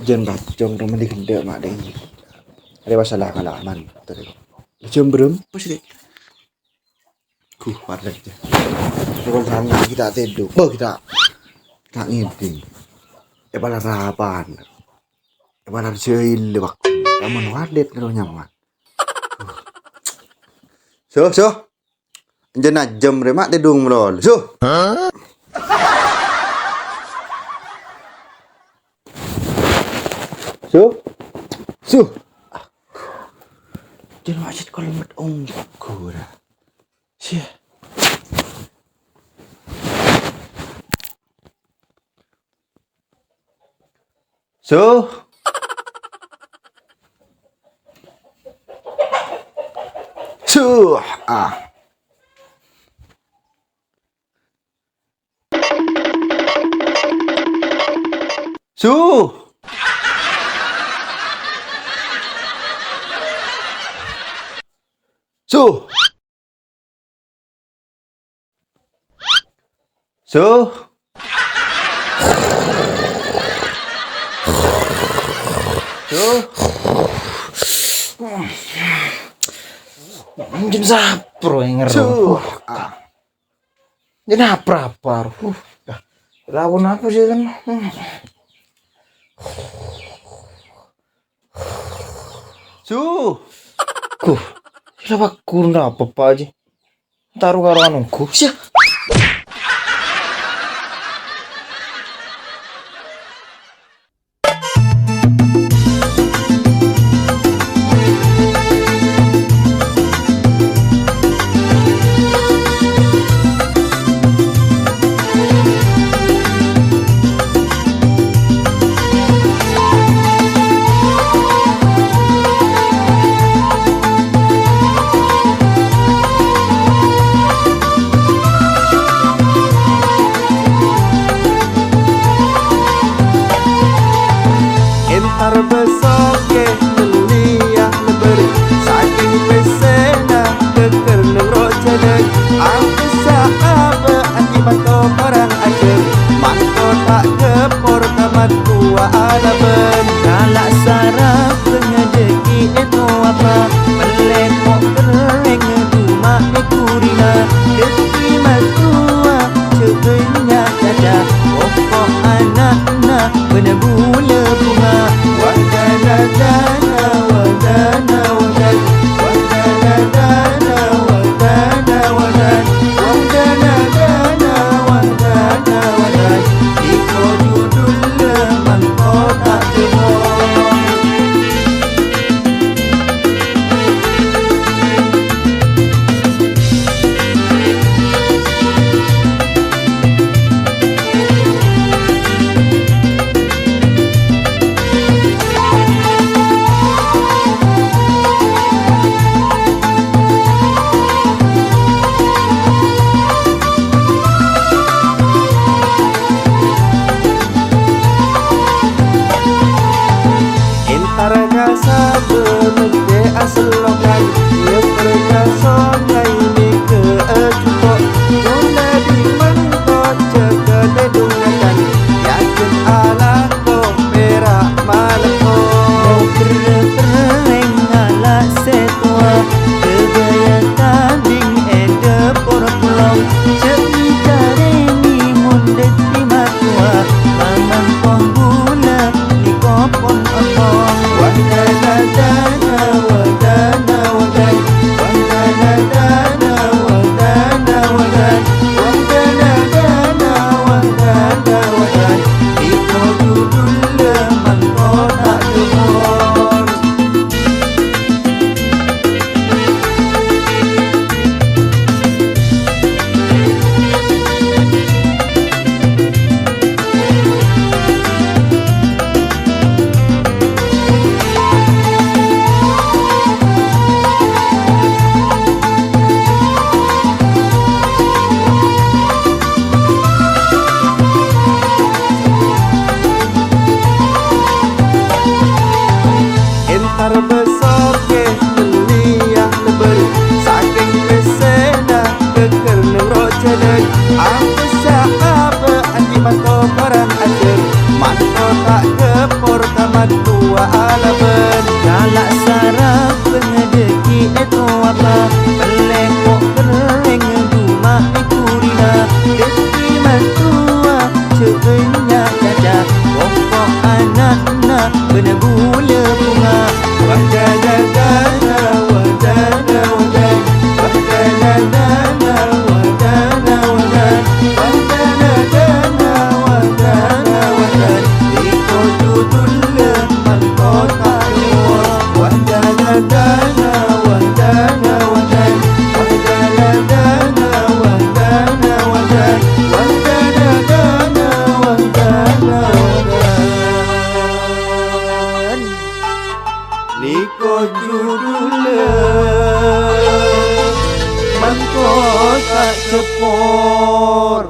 Jen bacong ramai digendek mak deh. Ada masalah kalaman tadi. Jam berapa sih? Padat je. Kalau sana kita tidur, kita ngiding. Epala rapan. Epala seil bak. Kamu wadet kalau nyaman. So. Jena jam remak tidung melol. So. So. Jangan macet kalau mat ong gura. Sia. So. Jam sapro yang ngeru. Jadi apa? Lawan apa sih kan? Kenapa kurang apa aja? Taruh karo anungku. Sia. Besoke telia leberi saking pesena keker ngerok jelek aku sahabe akibat orang aja manto tak kepor tamat tua ala ben kalak sarap ngedeki itu apa melemok kereng duma ekurina deki matua cebenya dada pokok anak-anak bener-bener bunga Harga sabe mende aslokan ye perga songai ni ke ajuko tunda di mentot jaga dedungan yakin ala ko perak malako kereng ala setua kebaya tanding ede porplong cemi careni mundet di matua mamang pengguna ni kopon opong Besoke telia leberi saking pesena keker ngerok jelek aku sahabat matua ala ben galak sarap bengedeki itu apa pelekok berleng rumah itu rina deki matua cebenya caca pokok anak-anak bener gula bunga wadadadana wadana wadan wadadadana wadana wadan wadadadana wadana wadan iko judul leman kota semua wadadadana wadana wadan wadadadana wadana wadan wadadadana wadana wadan Niko judul man kota sepor